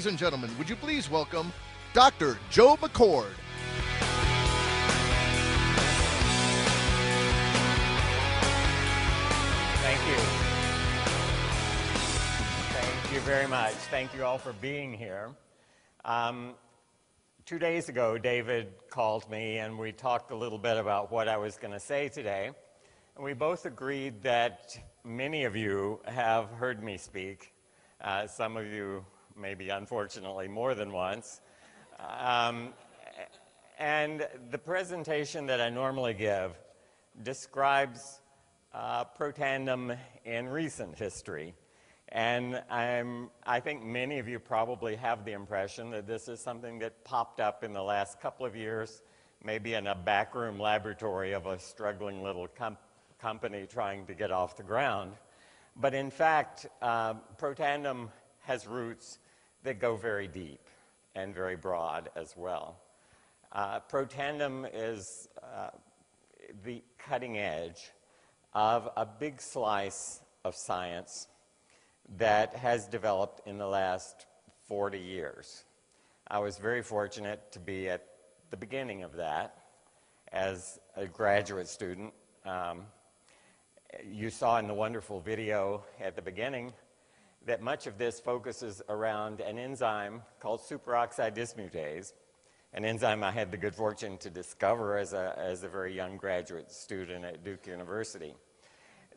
Ladies and gentlemen, would you please welcome Dr. Joe McCord. Thank you. Thank you very much. Thank you all for being here. 2 days ago, David called me and we talked a little bit about what I was going to say today. And we both agreed that many of you have heard me speak. Some of you maybe unfortunately more than once. And the presentation that I normally give describes protandem in recent history. And I think many of you probably have the impression that this is something that popped up in the last couple of years, maybe in a backroom laboratory of a struggling little company trying to get off the ground. But in fact, protandem has roots that go very deep and very broad as well. Protandem is the cutting edge of a big slice of science that has developed in the last 40 years. I was very fortunate to be at the beginning of that as a graduate student. You saw in the wonderful video at the beginning that much of this focuses around an enzyme called superoxide dismutase, an enzyme I had the good fortune to discover as a very young graduate student at Duke University.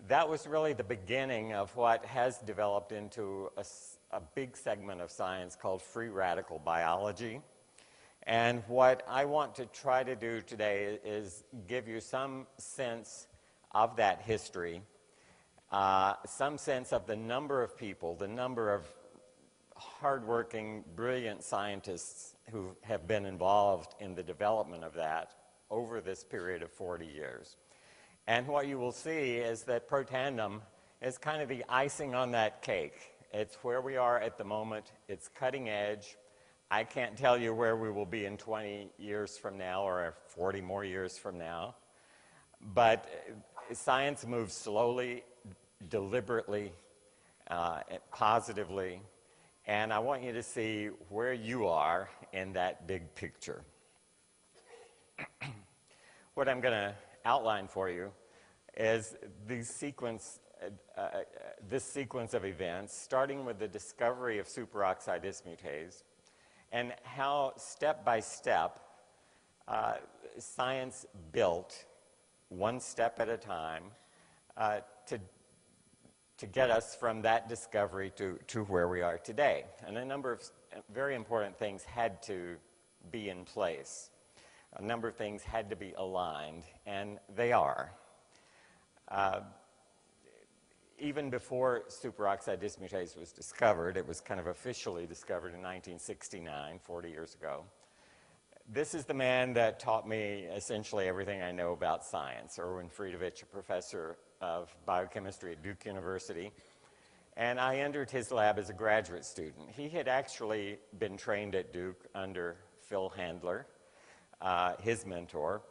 That was really the beginning of what has developed into a big segment of science called free radical biology. And what I want to try to do today is give you some sense of that history, some sense of the number of people, the number of hardworking, brilliant scientists who have been involved in the development of that over this period of 40 years. And what you will see is that protandem is kind of the icing on that cake. It's where we are at the moment. It's cutting edge. I can't tell you where we will be in 20 years from now or 40 more years from now. But science moves slowly, deliberately, positively. And I want you to see where you are in that big picture. What I'm going to outline for you is this sequence of events, starting with the discovery of superoxide dismutase, and how step by step science built, one step at a time, to get us from that discovery to where we are today. And a number of very important things had to be in place. A number of things had to be aligned, and they are. Even before superoxide dismutase was discovered, it was kind of officially discovered in 1969, 40 years ago. This is the man that taught me essentially everything I know about science, Erwin Friedovich, a professor of biochemistry at Duke University. And I entered his lab as a graduate student. He had actually been trained at Duke under Phil Handler, his mentor.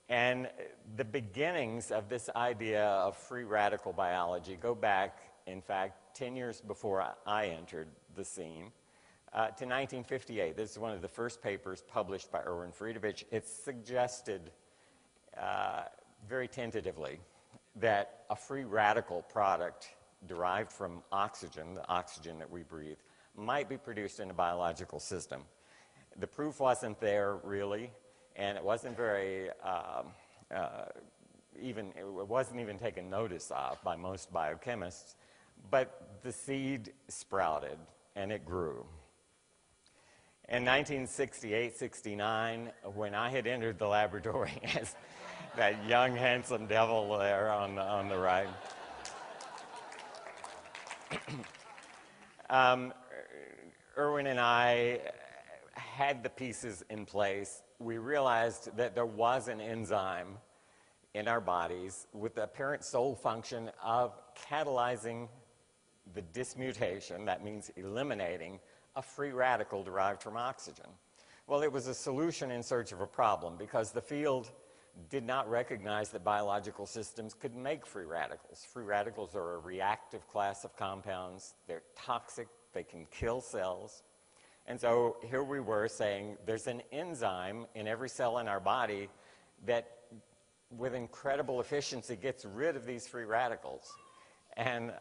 And the beginnings of this idea of free radical biology go back, in fact, 10 years before I entered the scene, to 1958. This is one of the first papers published by Erwin Friedovich. It suggested very tentatively that a free radical product derived from oxygen, the oxygen that we breathe, might be produced in a biological system. The proof wasn't there, really. And it wasn't very, it wasn't even taken notice of by most biochemists, but the seed sprouted and it grew. In 1968-69, when I had entered the laboratory as that young, handsome devil there on the right, Erwin and I had the pieces in place. We realized that there was an enzyme in our bodies with the apparent sole function of catalyzing the dismutation, that means eliminating a free radical derived from oxygen. Well, it was a solution in search of a problem because the field did not recognize that biological systems could make free radicals. Free radicals are a reactive class of compounds. They're toxic. They can kill cells. And so here we were saying there's an enzyme in every cell in our body that with incredible efficiency gets rid of these free radicals. And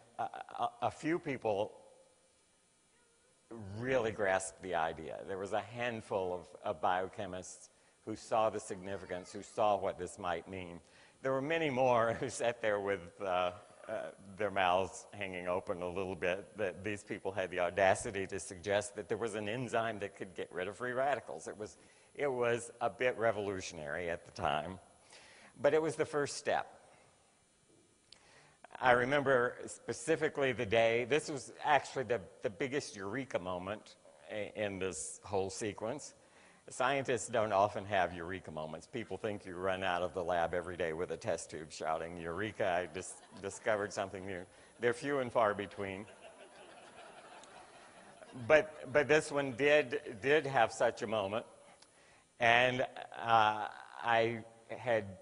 a few people really grasped the idea. There was a handful of biochemists who saw the significance, who saw what this might mean. There were many more who sat there with their mouths hanging open a little bit, that these people had the audacity to suggest that there was an enzyme that could get rid of free radicals. It was a bit revolutionary at the time, but it was the first step. I remember specifically the day, this was actually the biggest eureka moment in this whole sequence. Scientists don't often have eureka moments. People think you run out of the lab every day with a test tube shouting, "Eureka, I just discovered something new." They're few and far between. But this one did have such a moment. And I had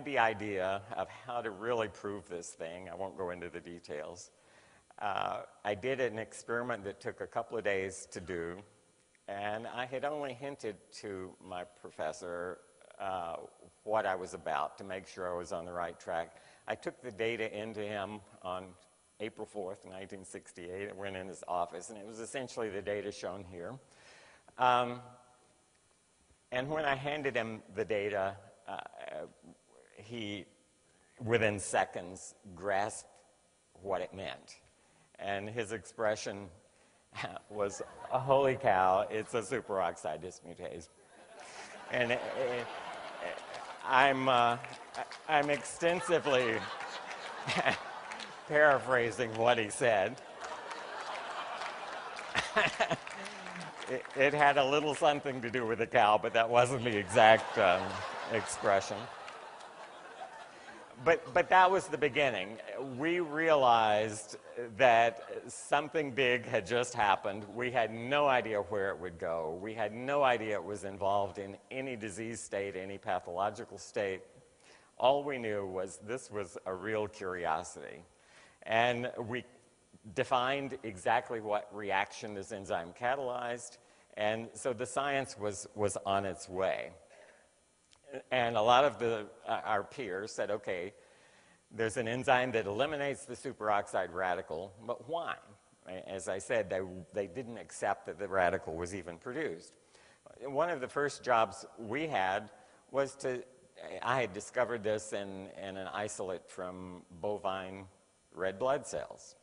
the idea of how to really prove this thing. I won't go into the details. I did an experiment that took a couple of days to do. And I had only hinted to my professor what I was about to make sure I was on the right track. I took the data into him on April 4th, 1968. I went in his office, and it was essentially the data shown here. And when I handed him the data, he, within seconds, grasped what it meant. And his expression was, "Holy cow, it's a superoxide dismutase." And I'm extensively paraphrasing what he said. It had a little something to do with a cow, but that wasn't the exact expression. But that was the beginning. We realized that something big had just happened. We had no idea where it would go. We had no idea it was involved in any disease state, any pathological state. All we knew was this was a real curiosity. And we defined exactly what reaction this enzyme catalyzed. And so the science was on its way. And a lot of our peers said, okay, there's an enzyme that eliminates the superoxide radical, but why? As I said, they didn't accept that the radical was even produced. One of the first jobs we had was I had discovered this in an isolate from bovine red blood cells.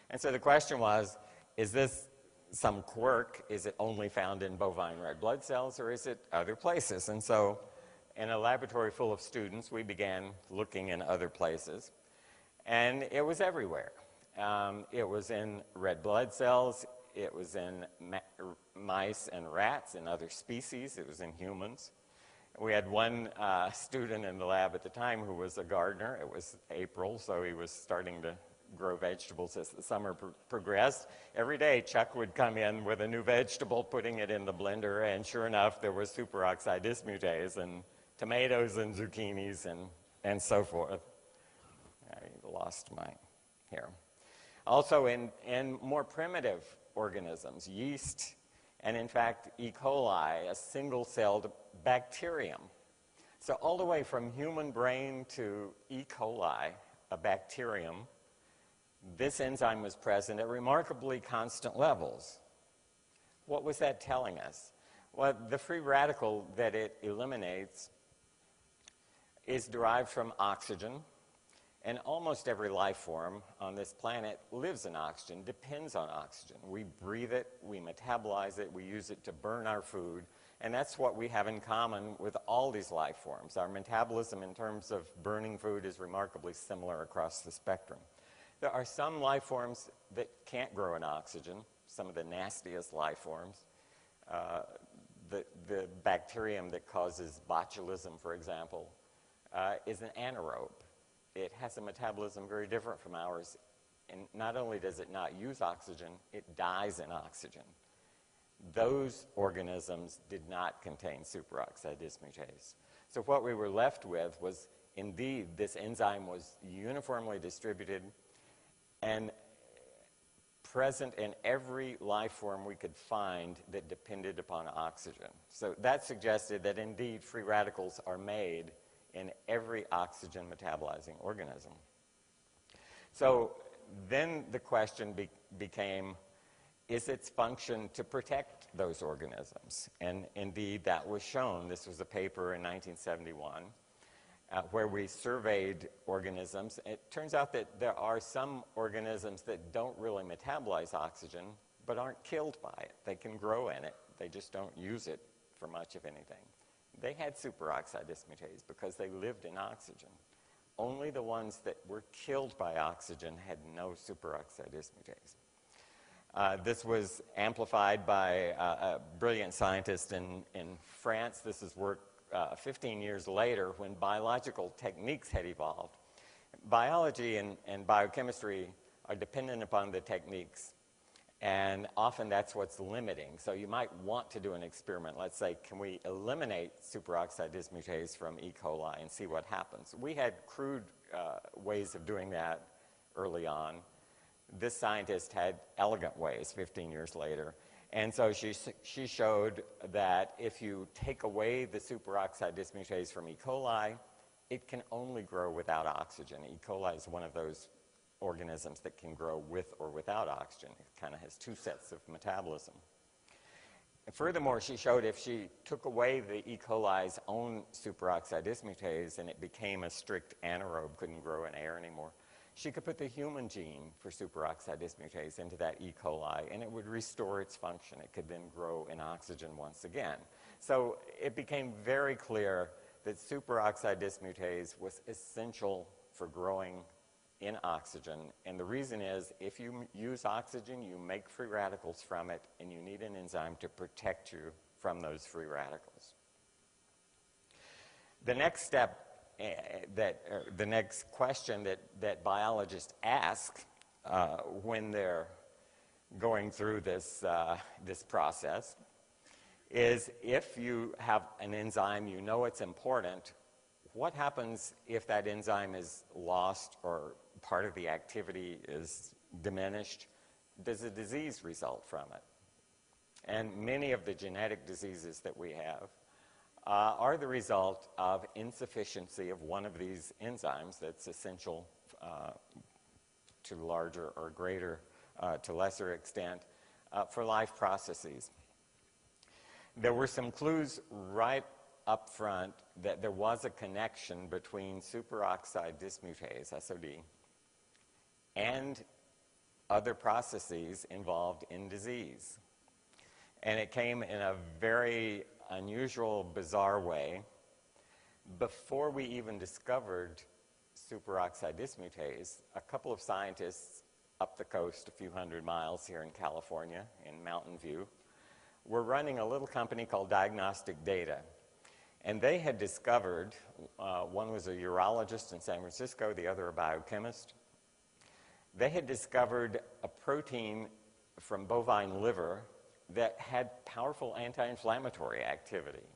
And so the question was, is this some quirk? Is it only found in bovine red blood cells, or is it other places? And so in a laboratory full of students, we began looking in other places, and it was everywhere. It was in red blood cells, it was in mice and rats and other species, it was in humans. We had one student in the lab at the time who was a gardener. It was April, so he was starting to grow vegetables as the summer progressed. Every day, Chuck would come in with a new vegetable, putting it in the blender, and sure enough, there was superoxide dismutase and tomatoes and zucchinis and so forth. I lost my hair. Also in more primitive organisms, yeast, and in fact, E. coli, a single-celled bacterium. So all the way from human brain to E. coli, a bacterium, this enzyme was present at remarkably constant levels. What was that telling us? Well, the free radical that it eliminates is derived from oxygen, and almost every life form on this planet lives in oxygen, depends on oxygen. We breathe it, we metabolize it, we use it to burn our food, and that's what we have in common with all these life forms. Our metabolism in terms of burning food is remarkably similar across the spectrum. There are some life forms that can't grow in oxygen, some of the nastiest life forms. The bacterium that causes botulism, for example, is an anaerobe. It has a metabolism very different from ours, and not only does it not use oxygen, it dies in oxygen. Those organisms did not contain superoxide dismutase. So what we were left with was, indeed, this enzyme was uniformly distributed and present in every life form we could find that depended upon oxygen. So that suggested that indeed free radicals are made in every oxygen metabolizing organism. So then the question became, is its function to protect those organisms? And indeed that was shown. This was a paper in 1971 where we surveyed organisms. It turns out that there are some organisms that don't really metabolize oxygen but aren't killed by it. They can grow in it. They just don't use it for much of anything. They had superoxide dismutase because they lived in oxygen. Only the ones that were killed by oxygen had no superoxide dismutase. This was amplified by a brilliant scientist in France. This is work 15 years later when biological techniques had evolved. Biology and biochemistry are dependent upon the techniques, and often that's what's limiting. So you might want to do an experiment. Let's say, can we eliminate superoxide dismutase from E. coli and see what happens? We had crude ways of doing that early on. This scientist had elegant ways 15 years later. And so she showed that if you take away the superoxide dismutase from E. coli, it can only grow without oxygen. E. coli is one of those organisms that can grow with or without oxygen. It kind of has two sets of metabolism. And furthermore, she showed if she took away the E. coli's own superoxide dismutase and it became a strict anaerobe, couldn't grow in air anymore, she could put the human gene for superoxide dismutase into that E. coli, and it would restore its function. It could then grow in oxygen once again. So it became very clear that superoxide dismutase was essential for growing in oxygen. And the reason is, if you use oxygen, you make free radicals from it, and you need an enzyme to protect you from those free radicals. The next step the next question that biologists ask when they're going through this process is, if you have an enzyme, you know it's important, what happens if that enzyme is lost or part of the activity is diminished? Does a disease result from it? And many of the genetic diseases that we have are the result of insufficiency of one of these enzymes that's essential to larger or greater, to lesser extent, for life processes. There were some clues right up front that there was a connection between superoxide dismutase, SOD, and other processes involved in disease. And it came in a very unusual, bizarre way. Before we even discovered superoxide dismutase, a couple of scientists up the coast, a few hundred miles here in California, in Mountain View, were running a little company called Diagnostic Data. And they had discovered, one was a urologist in San Francisco, the other a biochemist. They had discovered a protein from bovine liver that had powerful anti-inflammatory activity.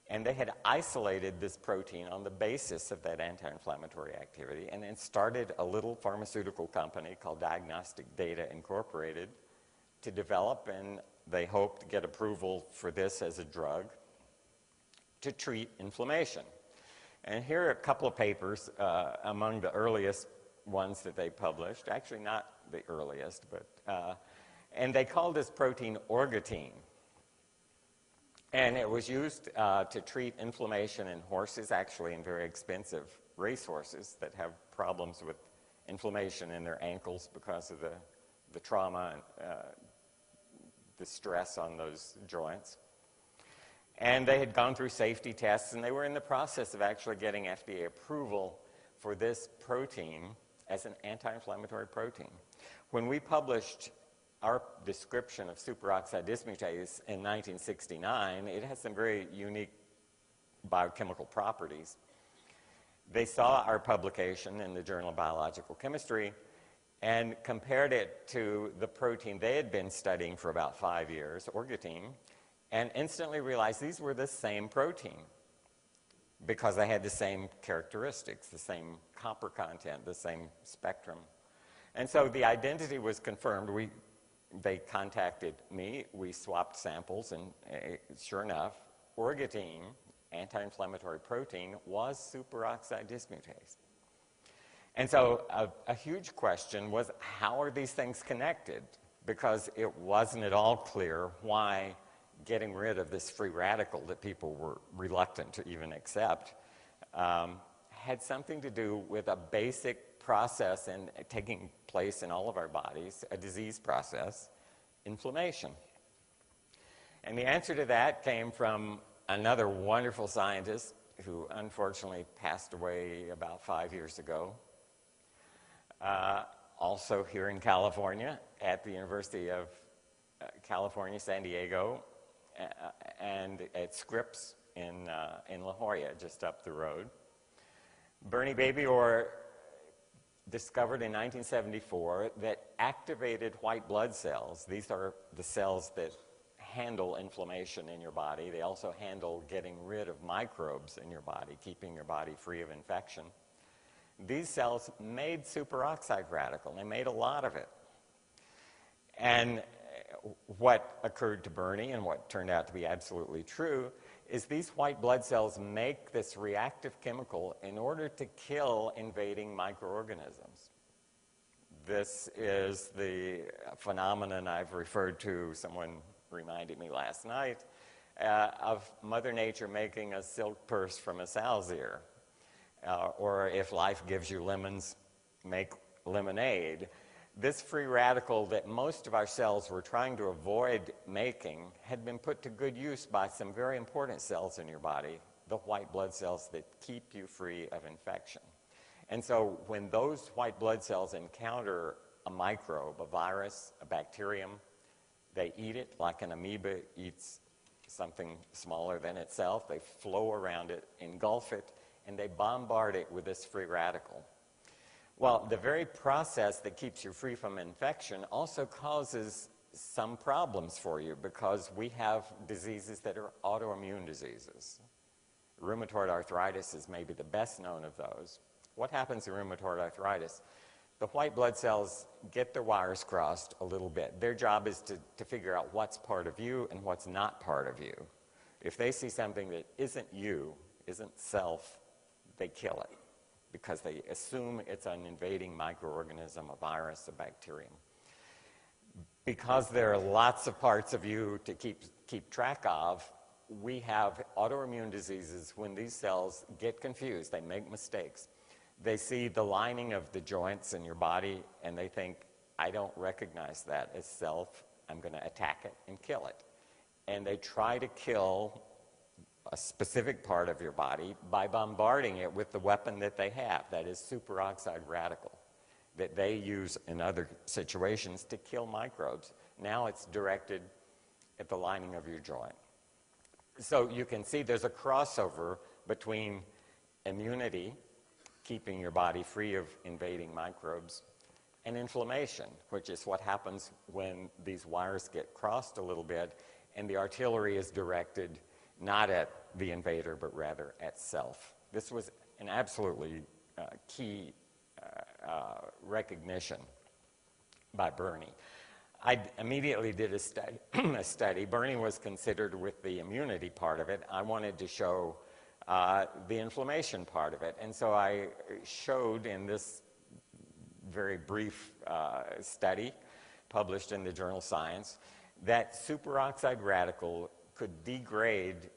And they had isolated this protein on the basis of that anti-inflammatory activity, and then started a little pharmaceutical company called Diagnostic Data Incorporated to develop, and they hoped to get approval for this as a drug to treat inflammation. And here are a couple of papers among the earliest ones that they published, actually not the earliest, but and they called this protein orgotine. And it was used to treat inflammation in horses, actually in very expensive racehorses that have problems with inflammation in their ankles because of the trauma and the stress on those joints. And they had gone through safety tests, and they were in the process of actually getting FDA approval for this protein as an anti-inflammatory protein. When we published our description of superoxide dismutase in 1969, it has some very unique biochemical properties. They saw our publication in the Journal of Biological Chemistry and compared it to the protein they had been studying for about 5 years, orgotine, and instantly realized these were the same protein because they had the same characteristics, the same copper content, the same spectrum. And so the identity was confirmed. They contacted me. We swapped samples, and sure enough, orgatine, anti-inflammatory protein, was superoxide dismutase. And so a huge question was, how are these things connected? Because it wasn't at all clear why getting rid of this free radical that people were reluctant to even accept had something to do with a basic process and taking place in all of our bodies, a disease process, inflammation. And the answer to that came from another wonderful scientist who unfortunately passed away about 5 years ago, also here in California at the University of California, San Diego, and at Scripps in La Jolla, just up the road. Bernie Babior discovered in 1974 that activated white blood cells, these are the cells that handle inflammation in your body. They also handle getting rid of microbes in your body, keeping your body free of infection. These cells made superoxide radical. They made a lot of it. And what occurred to Bernie, and what turned out to be absolutely true, is these white blood cells make this reactive chemical in order to kill invading microorganisms. This is the phenomenon I've referred to, someone reminded me last night, of Mother Nature making a silk purse from a sow's ear. Or if life gives you lemons, make lemonade. This free radical that most of our cells were trying to avoid making had been put to good use by some very important cells in your body, the white blood cells that keep you free of infection. And so when those white blood cells encounter a microbe, a virus, a bacterium, they eat it like an amoeba eats something smaller than itself. They flow around it, engulf it, and they bombard it with this free radical. Well, the very process that keeps you free from infection also causes some problems for you, because we have diseases that are autoimmune diseases. Rheumatoid arthritis is maybe the best known of those. What happens in rheumatoid arthritis? The white blood cells get their wires crossed a little bit. Their job is to figure out what's part of you and what's not part of you. If they see something that isn't you, isn't self, they kill it, because they assume it's an invading microorganism, a virus, a bacterium. Because there are lots of parts of you to keep track of, we have autoimmune diseases when these cells get confused, they make mistakes. They see the lining of the joints in your body and they think, I don't recognize that as self, I'm going to attack it and kill it. And they try to kill a specific part of your body by bombarding it with the weapon that they have, that is superoxide radical, that they use in other situations to kill microbes. Now it's directed at the lining of your joint. So you can see there's a crossover between immunity, keeping your body free of invading microbes, and inflammation, which is what happens when these wires get crossed a little bit and the artillery is directed not at the invader, but rather at self. This was an absolutely key recognition by Bernie. I immediately did a study. Bernie was considered with the immunity part of it. I wanted to show the inflammation part of it. And so I showed in this very brief study published in the journal Science that superoxide radical could degrade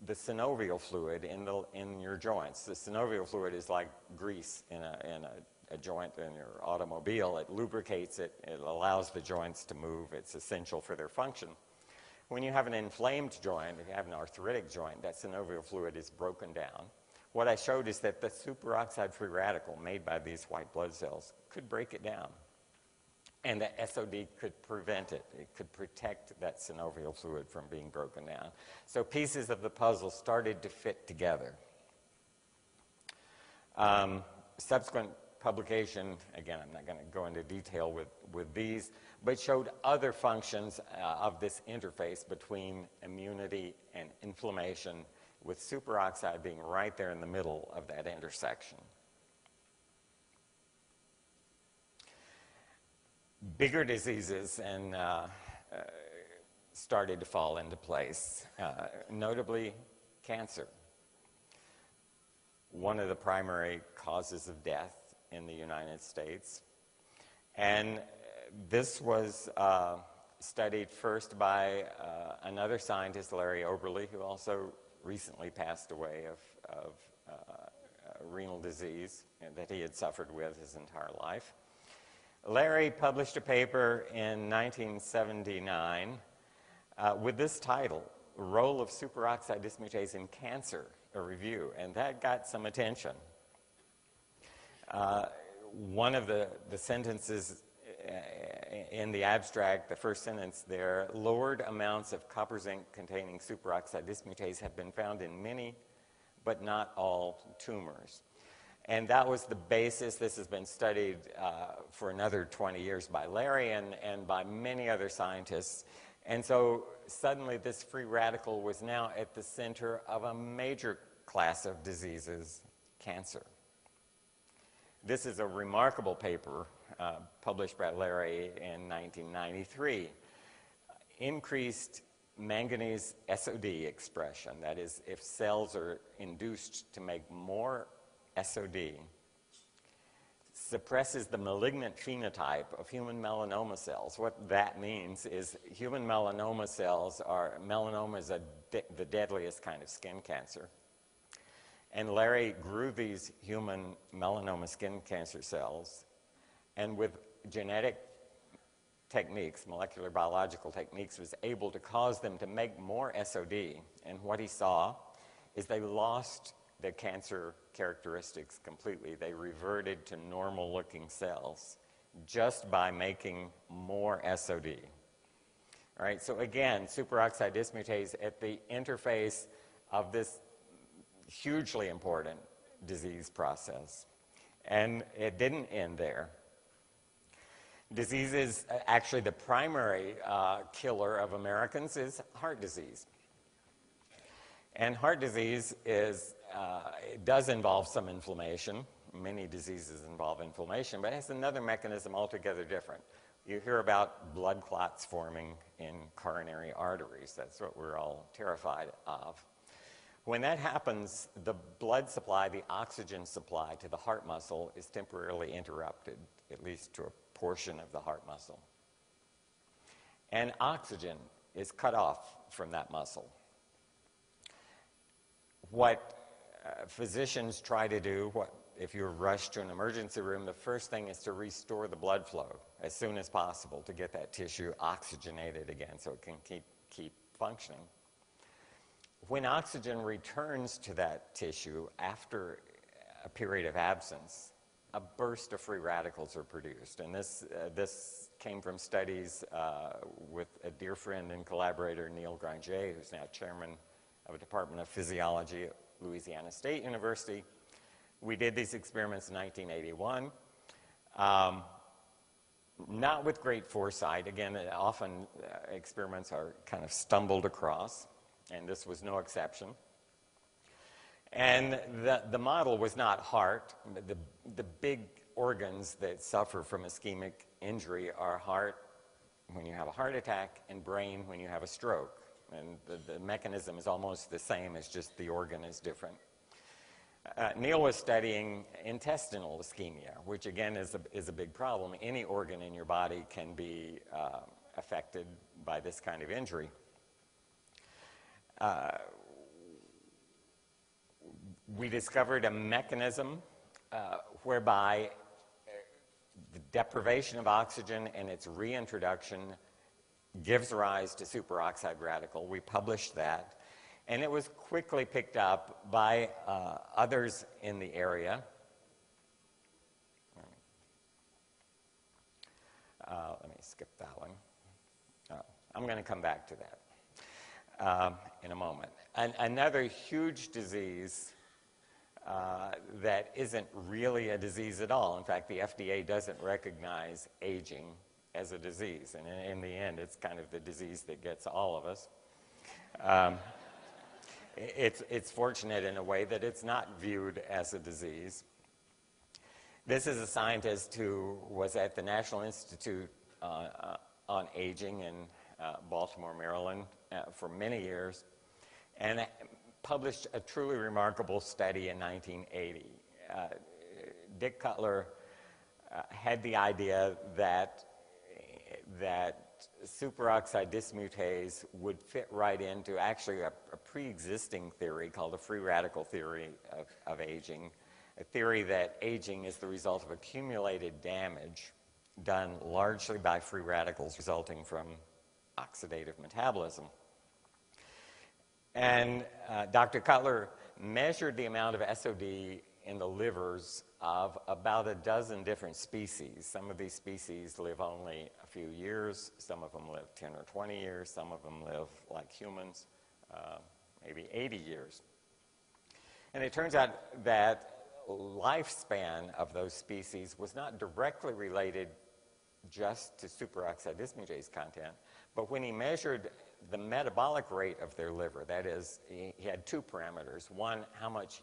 the synovial fluid in your joints. The synovial fluid is like grease in a joint in your automobile. It lubricates it. It allows the joints to move. It's essential for their function. When you have an inflamed joint, if you have an arthritic joint, that synovial fluid is broken down. What I showed is that the superoxide free radical made by these white blood cells could break it down. And the SOD could prevent it. It could protect that synovial fluid from being broken down. So pieces of the puzzle started to fit together. Subsequent publication, again, I'm not going to go into detail with these, but showed other functions of this interface between immunity and inflammation, with superoxide being right there in the middle of that intersection. bigger diseases and started to fall into place, notably cancer, one of the primary causes of death in the United States. And this was studied first by another scientist, Larry Oberle, who also recently passed away of renal disease that he had suffered with his entire life. Larry published a paper in 1979 with this title, Role of Superoxide Dismutase in Cancer, a review, and that got some attention. One of the sentences in the abstract, the first sentence there, lowered amounts of copper zinc containing superoxide dismutase have been found in many, but not all tumors. And that was the basis. This has been studied for another 20 years by Larry and by many other scientists. And so suddenly this free radical was now at the center of a major class of diseases, cancer. This is a remarkable paper published by Larry in 1993. Increased manganese SOD expression, that is, if cells are induced to make more SOD, suppresses the malignant phenotype of human melanoma cells. What that means is human melanoma cells are, melanoma is the deadliest kind of skin cancer. And Larry grew these human melanoma skin cancer cells, and with genetic techniques, molecular biological techniques, was able to cause them to make more SOD. And what he saw is they lost their cancer characteristics completely. They reverted to normal-looking cells just by making more SOD. All right, so again, superoxide dismutase at the interface of this hugely important disease process. And it didn't end there. Diseases, actually the primary killer of Americans is heart disease. And heart disease is, it does involve some inflammation. Many diseases involve inflammation, but it has another mechanism altogether different. You hear about blood clots forming in coronary arteries. That's what we're all terrified of. When that happens, the blood supply, the oxygen supply to the heart muscle is temporarily interrupted, at least to a portion of the heart muscle. And oxygen is cut off from that muscle. What physicians try to do, if you're rushed to an emergency room, the first thing is to restore the blood flow as soon as possible to get that tissue oxygenated again so it can keep functioning. When oxygen returns to that tissue after a period of absence, a burst of free radicals are produced. And this came from studies with a dear friend and collaborator, Neil Granger, who's now chairman of the Department of Physiology at Louisiana State University. We did these experiments in 1981. Not with great foresight. Again, often experiments are kind of stumbled across, and this was no exception. And the model was not heart. The big organs that suffer from ischemic injury are heart when you have a heart attack and brain when you have a stroke. And the mechanism is almost the same, it's just the organ is different. Neil was studying intestinal ischemia, which again is a big problem. Any organ in your body can be affected by this kind of injury. We discovered a mechanism whereby the deprivation of oxygen and its reintroduction gives rise to superoxide radical. We published that, and it was quickly picked up by others in the area. Let me skip that one. I'm going to come back to that in a moment. Another huge disease that isn't really a disease at all. In fact, the FDA doesn't recognize aging as a disease, and in the end, it's kind of the disease that gets all of us. It's fortunate in a way that it's not viewed as a disease. This is a scientist who was at the National Institute on aging in Baltimore, Maryland for many years, and published a truly remarkable study in 1980. Dick Cutler had the idea that superoxide dismutase would fit right into actually a pre-existing theory called the free radical theory of aging, a theory that aging is the result of accumulated damage done largely by free radicals resulting from oxidative metabolism. And Dr. Cutler measured the amount of SOD in the livers of about a dozen different species. Some of these species live only a few years, some of them live 10 or 20 years, some of them live like humans, maybe 80 years. And it turns out that lifespan of those species was not directly related just to superoxide dismutase content, but when he measured the metabolic rate of their liver, that is, he had two parameters. One, how much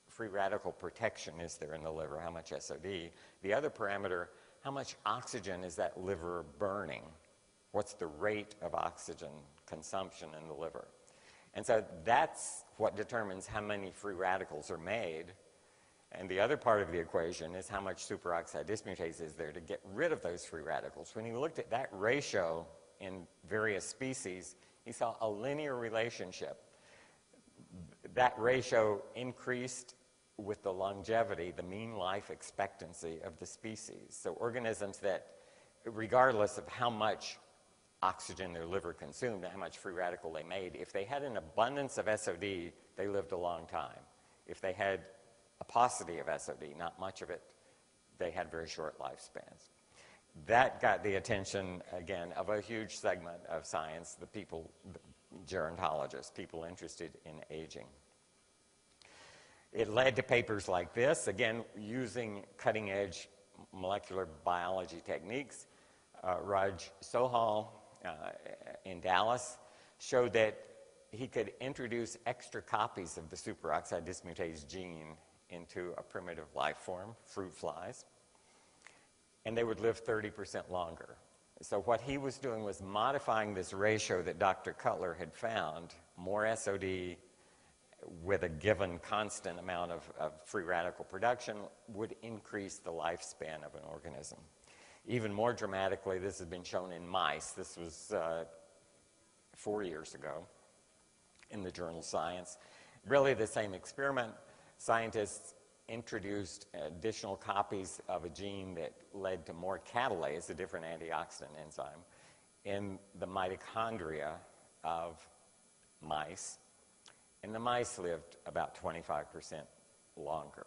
free radical protection is there in the liver, how much SOD. The other parameter, how much oxygen is that liver burning? What's the rate of oxygen consumption in the liver? And so that's what determines how many free radicals are made. And the other part of the equation is how much superoxide dismutase is there to get rid of those free radicals. When he looked at that ratio in various species, he saw a linear relationship. That ratio increased with the longevity, the mean life expectancy of the species. So organisms that, regardless of how much oxygen their liver consumed and how much free radical they made, if they had an abundance of SOD, they lived a long time. If they had a paucity of SOD, not much of it, they had very short lifespans. That got the attention, again, of a huge segment of science, the people, gerontologists, people interested in aging. It led to papers like this, again, using cutting-edge molecular biology techniques. Raj Sohal in Dallas showed that he could introduce extra copies of the superoxide dismutase gene into a primitive life form, fruit flies, and they would live 30% longer. So what he was doing was modifying this ratio that Dr. Cutler had found, more SOD with a given constant amount of free radical production would increase the lifespan of an organism. Even more dramatically, this has been shown in mice. This was 4 years ago in the journal Science. Really the same experiment. Scientists introduced additional copies of a gene that led to more catalase, a different antioxidant enzyme, in the mitochondria of mice. And the mice lived about 25% longer.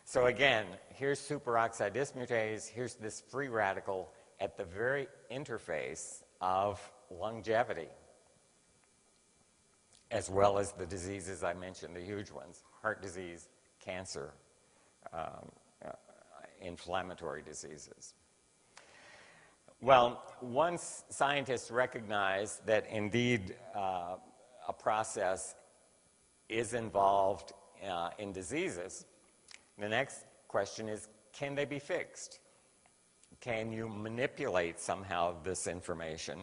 So again, here's superoxide dismutase, here's this free radical at the very interface of longevity, as well as the diseases I mentioned, the huge ones, heart disease, cancer, inflammatory diseases. Well, once scientists recognized that indeed a process is involved in diseases, the next question is, can they be fixed? Can you manipulate somehow this information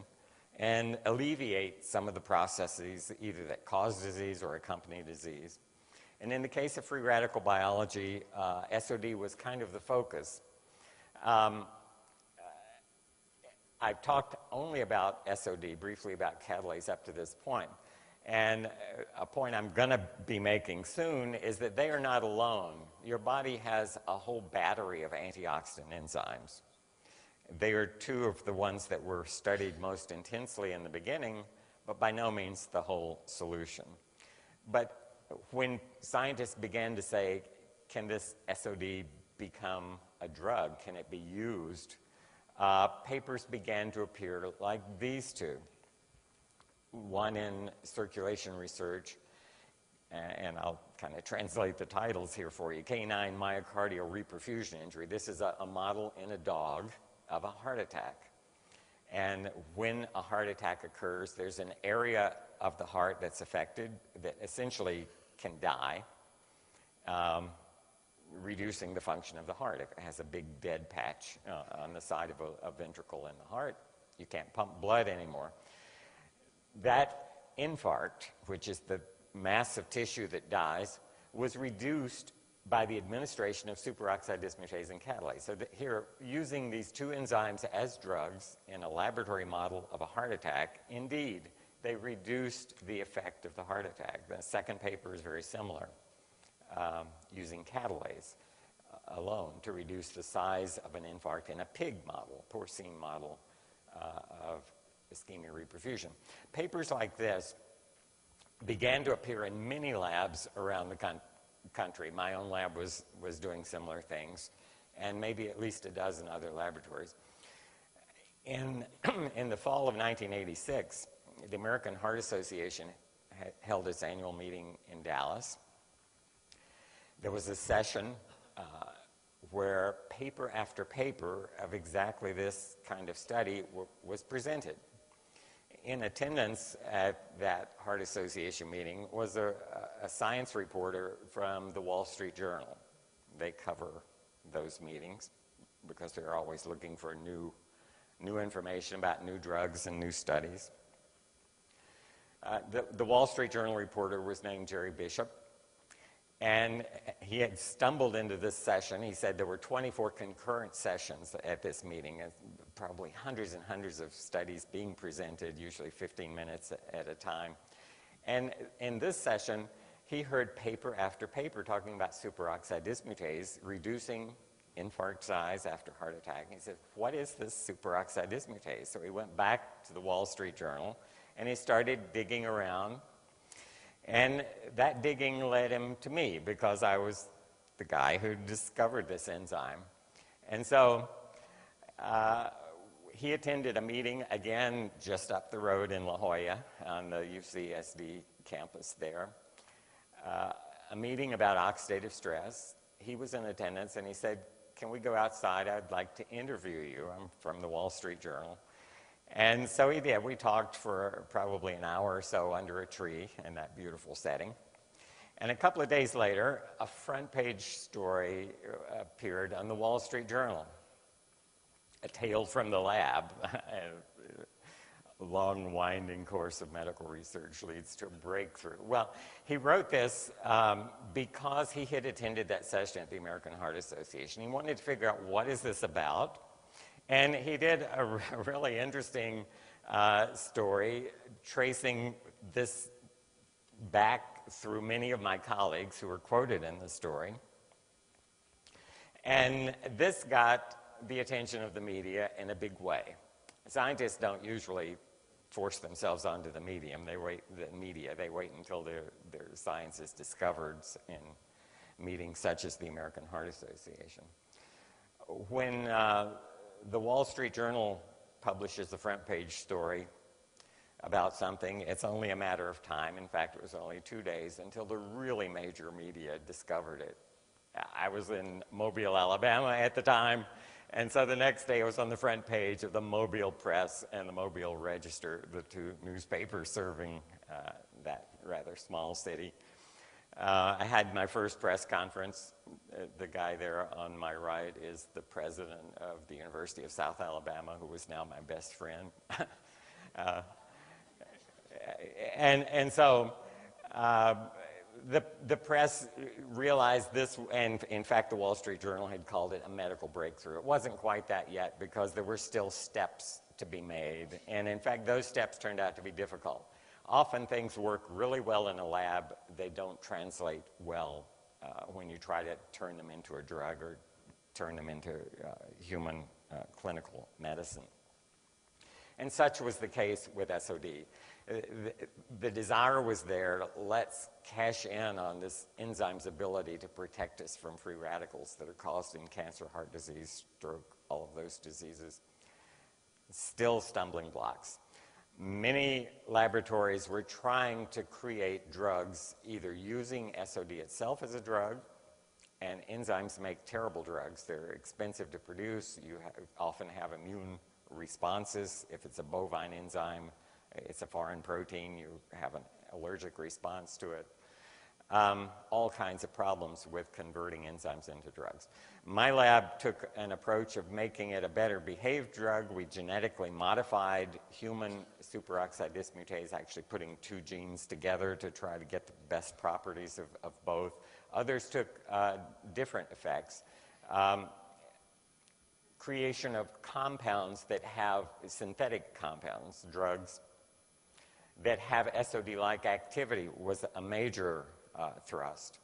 and alleviate some of the processes either that cause disease or accompany disease? And in the case of free radical biology, SOD was kind of the focus. I've talked only about SOD, briefly about catalase up to this point. And a point I'm going to be making soon is that they are not alone. Your body has a whole battery of antioxidant enzymes. They are two of the ones that were studied most intensely in the beginning, but by no means the whole solution. But when scientists began to say, can this SOD become a drug? Can it be used? Papers began to appear like these two. One in Circulation Research, and I'll kind of translate the titles here for you, canine myocardial reperfusion injury. This is a model in a dog of a heart attack. And when a heart attack occurs, there's an area of the heart that's affected that essentially can die. reducing the function of the heart. If it has a big dead patch on the side of a ventricle in the heart, you can't pump blood anymore. That infarct, which is the mass of tissue that dies, was reduced by the administration of superoxide dismutase and catalase. So here, using these two enzymes as drugs in a laboratory model of a heart attack, indeed, they reduced the effect of the heart attack. The second paper is very similar, using catalase alone to reduce the size of an infarct in a pig model, porcine model of ischemia reperfusion. Papers like this began to appear in many labs around the country. My own lab was doing similar things, and maybe at least a dozen other laboratories. In the fall of 1986, the American Heart Association held its annual meeting in Dallas. There was a session where paper after paper of exactly this kind of study was presented. In attendance at that Heart Association meeting was a science reporter from the Wall Street Journal. They cover those meetings because they're always looking for new information about new drugs and new studies. The Wall Street Journal reporter was named Jerry Bishop, and he had stumbled into this session. He said there were 24 concurrent sessions at this meeting, and probably hundreds and hundreds of studies being presented, usually 15 minutes at a time. And in this session, he heard paper after paper talking about superoxide dismutase reducing infarct size after heart attack. And he said, what is this superoxide dismutase? So he went back to the Wall Street Journal, and he started digging around. And that digging led him to me because I was the guy who discovered this enzyme. And so he attended a meeting, again, just up the road in La Jolla on the UCSD campus there, a meeting about oxidative stress. He was in attendance, and he said, can we go outside? I'd like to interview you. I'm from the Wall Street Journal. And so he did. We talked for probably an hour or so under a tree in that beautiful setting. And a couple of days later, a front page story appeared on the Wall Street Journal. A tale from the lab. A long, winding course of medical research leads to a breakthrough. Well, he wrote this because he had attended that session at the American Heart Association. He wanted to figure out what is this about. And he did a really interesting story tracing this back through many of my colleagues who were quoted in the story. And this got the attention of the media in a big way. Scientists don't usually force themselves onto the media. They wait until their science is discovered in meetings such as the American Heart Association. When the Wall Street Journal publishes a front page story about something, it's only a matter of time. In fact, it was only 2 days until the really major media discovered it. I was in Mobile, Alabama at the time, and so the next day it was on the front page of the Mobile Press and the Mobile Register, the two newspapers serving that rather small city. I had my first press conference. The guy there on my right is the president of the University of South Alabama, who is now my best friend. And so the press realized this, and in fact the Wall Street Journal had called it a medical breakthrough. It wasn't quite that yet because there were still steps to be made, and in fact those steps turned out to be difficult. Often things work really well in a lab. They don't translate well when you try to turn them into a drug or turn them into human clinical medicine. And such was the case with SOD. The desire was there, let's cash in on this enzyme's ability to protect us from free radicals that are causing cancer, heart disease, stroke, all of those diseases. Still stumbling blocks. Many laboratories were trying to create drugs either using SOD itself as a drug, and enzymes make terrible drugs. They're expensive to produce. You often have immune responses. If it's a bovine enzyme, it's a foreign protein, you have an allergic response to it. all kinds of problems with converting enzymes into drugs. My lab took an approach of making it a better behaved drug. We genetically modified human superoxide dismutase, actually putting two genes together to try to get the best properties of both. Others took different effects. Creation of compounds that have synthetic compounds, drugs, that have SOD-like activity was a major thrust.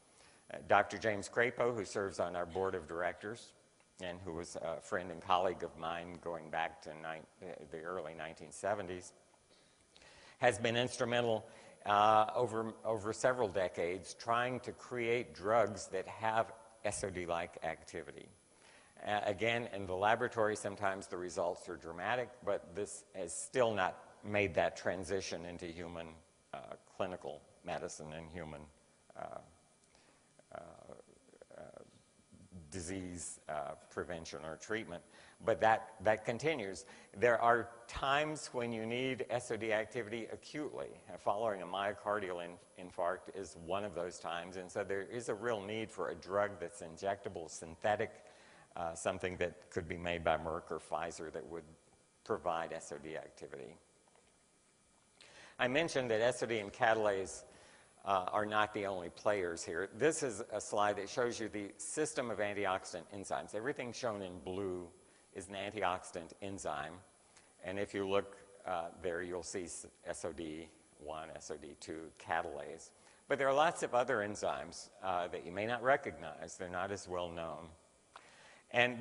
Dr. James Crapo, who serves on our board of directors and who was a friend and colleague of mine going back to the early 1970s, has been instrumental over several decades trying to create drugs that have SOD-like activity. Again, in the laboratory, sometimes the results are dramatic, but this has still not made that transition into human clinical medicine and human disease prevention or treatment. But that continues. There are times when you need SOD activity acutely. Following a myocardial infarct is one of those times, and so there is a real need for a drug that's injectable, synthetic, something that could be made by Merck or Pfizer that would provide SOD activity. I mentioned that SOD and catalase are not the only players here. This is a slide that shows you the system of antioxidant enzymes. Everything shown in blue is an antioxidant enzyme. And if you look there, you'll see SOD1, SOD2, catalase. But there are lots of other enzymes that you may not recognize. They're not as well known. And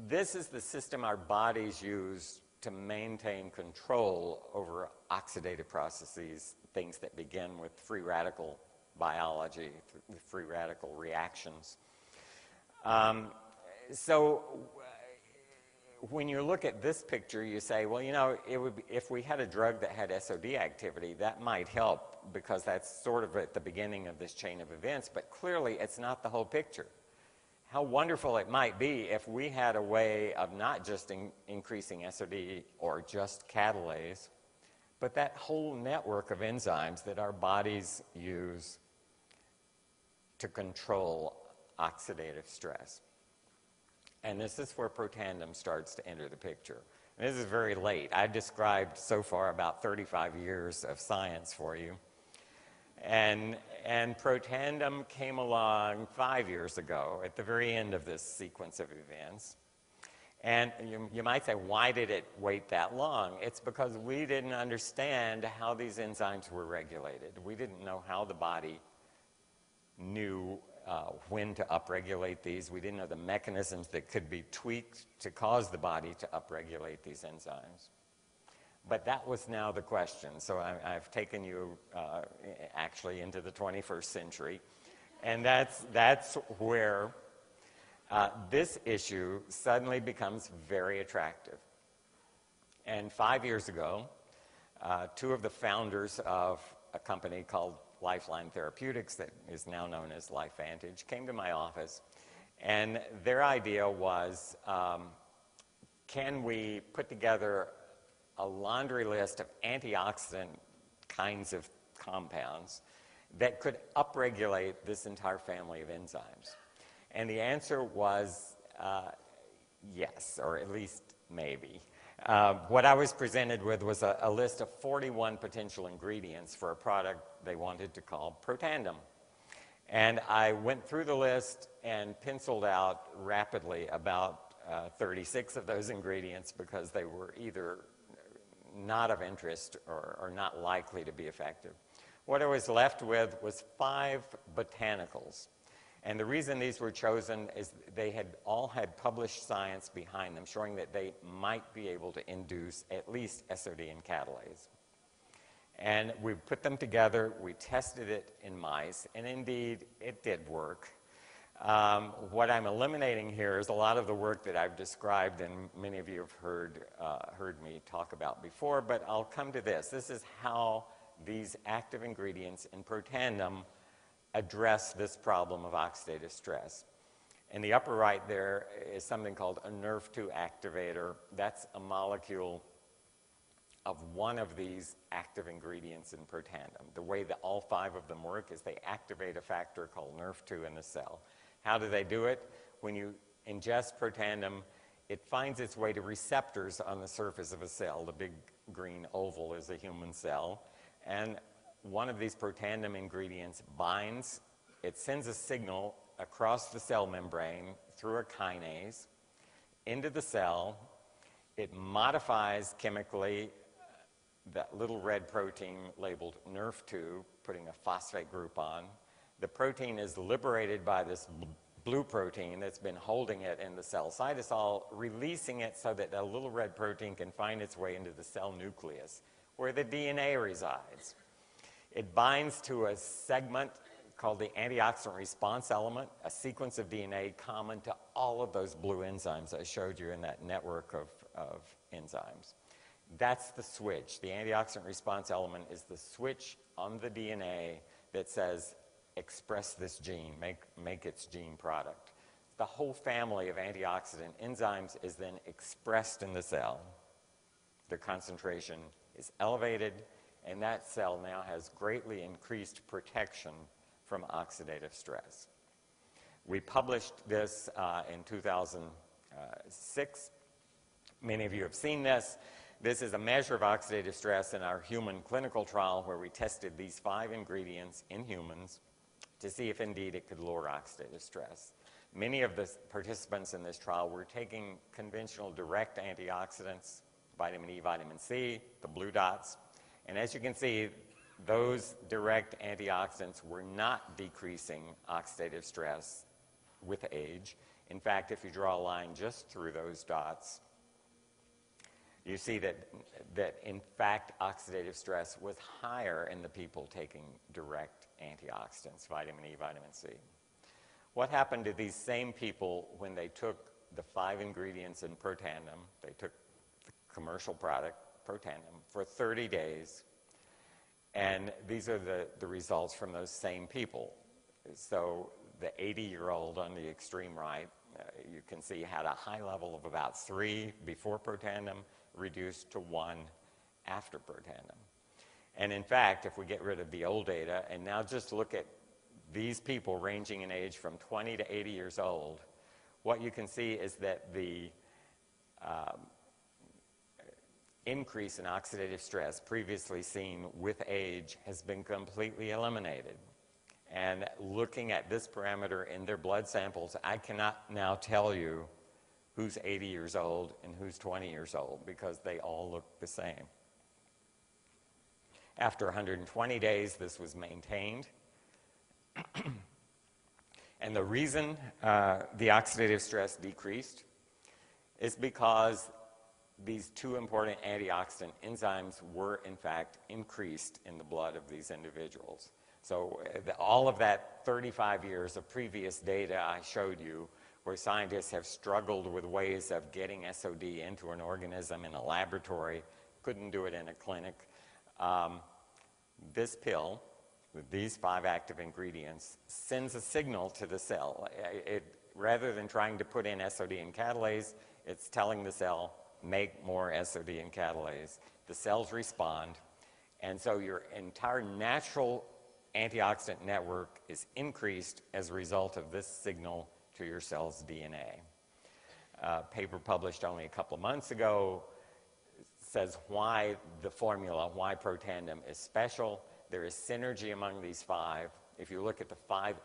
this is the system our bodies use to maintain control over oxidative processes, things that begin with free radical biology, free radical reactions. So when you look at this picture, you say, well, you know, if we had a drug that had SOD activity, that might help because that's sort of at the beginning of this chain of events, but clearly it's not the whole picture. How wonderful it might be if we had a way of not just increasing SOD or just catalase, but that whole network of enzymes that our bodies use to control oxidative stress. And this is where protandem starts to enter the picture. And this is very late. I've described so far about 35 years of science for you. And protandem came along 5 years ago at the very end of this sequence of events. And you might say, why did it wait that long? It's because we didn't understand how these enzymes were regulated. We didn't know how the body knew when to upregulate these. We didn't know the mechanisms that could be tweaked to cause the body to upregulate these enzymes. But that was now the question. So I've taken you actually into the 21st century. And that's where this issue suddenly becomes very attractive. And 5 years ago, two of the founders of a company called Lifeline Therapeutics that is now known as LifeVantage came to my office. And their idea was, can we put together a laundry list of antioxidant kinds of compounds that could upregulate this entire family of enzymes? And the answer was yes, or at least maybe. What I was presented with was a list of 41 potential ingredients for a product they wanted to call protandem. And I went through the list and penciled out rapidly about 36 of those ingredients because they were either not of interest or not likely to be effective. What I was left with was 5 botanicals. And the reason these were chosen is they had all had published science behind them showing that they might be able to induce at least SOD and catalase. And we put them together, we tested it in mice, and indeed it did work. What I'm eliminating here is a lot of the work that I've described and many of you have heard me talk about before, but I'll come to this. This is how these active ingredients in protandem address this problem of oxidative stress. In the upper right there is something called a NRF2 activator. That's a molecule of one of these active ingredients in protandem. The way that all 5 of them work is they activate a factor called NRF2 in the cell. How do they do it? When you ingest protandem, it finds its way to receptors on the surface of a cell. The big green oval is a human cell. And one of these protandem ingredients binds, it sends a signal across the cell membrane through a kinase into the cell. It modifies chemically that little red protein labeled NRF2, putting a phosphate group on. The protein is liberated by this blue protein that's been holding it in the cell cytosol, releasing it so that the little red protein can find its way into the cell nucleus, where the DNA resides. It binds to a segment called the antioxidant response element, a sequence of DNA common to all of those blue enzymes I showed you in that network of enzymes. That's the switch. The antioxidant response element is the switch on the DNA that says, express this gene, make its gene product. The whole family of antioxidant enzymes is then expressed in the cell. Their concentration is elevated, and that cell now has greatly increased protection from oxidative stress. We published this in 2006. Many of you have seen this. This is a measure of oxidative stress in our human clinical trial where we tested these 5 ingredients in humans to see if indeed it could lower oxidative stress. Many of the participants in this trial were taking conventional direct antioxidants, vitamin E, vitamin C, the blue dots. And as you can see, those direct antioxidants were not decreasing oxidative stress with age. In fact, if you draw a line just through those dots, you see that in fact oxidative stress was higher in the people taking direct antioxidants, vitamin E, vitamin C. What happened to these same people when they took the 5 ingredients in protandem? They took the commercial product, protandem, for 30 days, and these are the results from those same people. So the 80-year-old on the extreme right, you can see had a high level of about 3 before protandem, reduced to 1 after protandem. And in fact, if we get rid of the old data and now just look at these people ranging in age from 20 to 80 years old, what you can see is that the increase in oxidative stress previously seen with age has been completely eliminated. And looking at this parameter in their blood samples, I cannot now tell you who's 80 years old and who's 20 years old because they all look the same. After 120 days, this was maintained. And the reason the oxidative stress decreased is because these 2 important antioxidant enzymes were in fact increased in the blood of these individuals. So all of that 35 years of previous data I showed you where scientists have struggled with ways of getting SOD into an organism in a laboratory, couldn't do it in a clinic. This pill, with these 5 active ingredients, sends a signal to the cell. Rather than trying to put in SOD and catalase, it's telling the cell, make more SOD and catalase. The cells respond, and so your entire natural antioxidant network is increased as a result of this signal to your cell's DNA. A paper published only a couple of months ago says why the formula, why protandem is special. There is synergy among these 5. If you look at the 5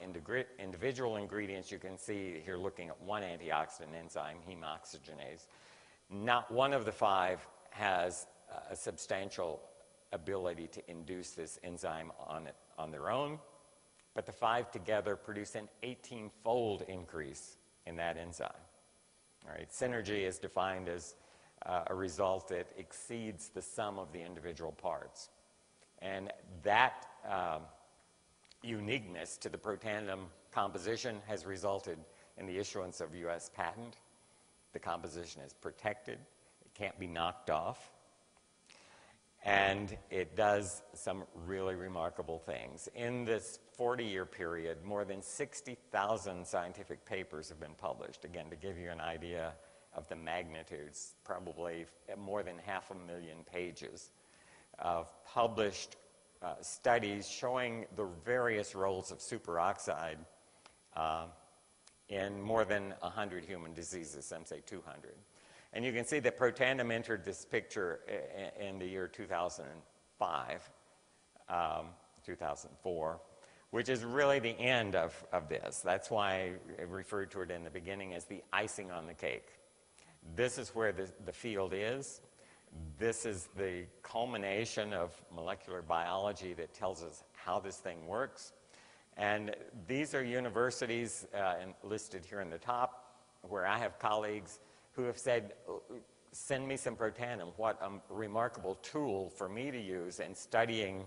individual ingredients, you can see here looking at one antioxidant enzyme, heme oxygenase. Not one of the 5 has a substantial ability to induce this enzyme on their own, but the 5 together produce an 18-fold increase in that enzyme. All right. Synergy is defined as a result that exceeds the sum of the individual parts. And that uniqueness to the protandem composition has resulted in the issuance of U.S. patent. The composition is protected. It can't be knocked off. And it does some really remarkable things. In this 40-year period, more than 60,000 scientific papers have been published, again, to give you an idea of the magnitudes, probably more than 500,000 pages of published studies showing the various roles of superoxide in more than 100 human diseases, some say 200. And you can see that protandim entered this picture in the year 2005, 2004, which is really the end of this. That's why I referred to it in the beginning as the icing on the cake. This is where the field is. This is the culmination of molecular biology that tells us how this thing works. And these are universities listed here in the top, where I have colleagues who have said, send me some protandim. What a remarkable tool for me to use in studying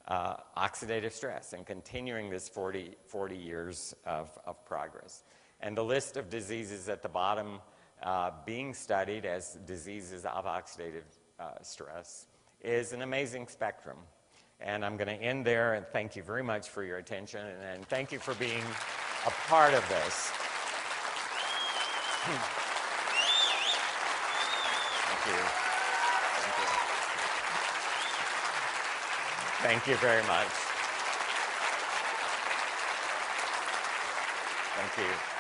oxidative stress and continuing this 40 years of progress. And the list of diseases at the bottom being studied as diseases of oxidative stress is an amazing spectrum. And I'm going to end there, and thank you very much for your attention, and thank you for being a part of this. Thank you. Thank you very much. Thank you.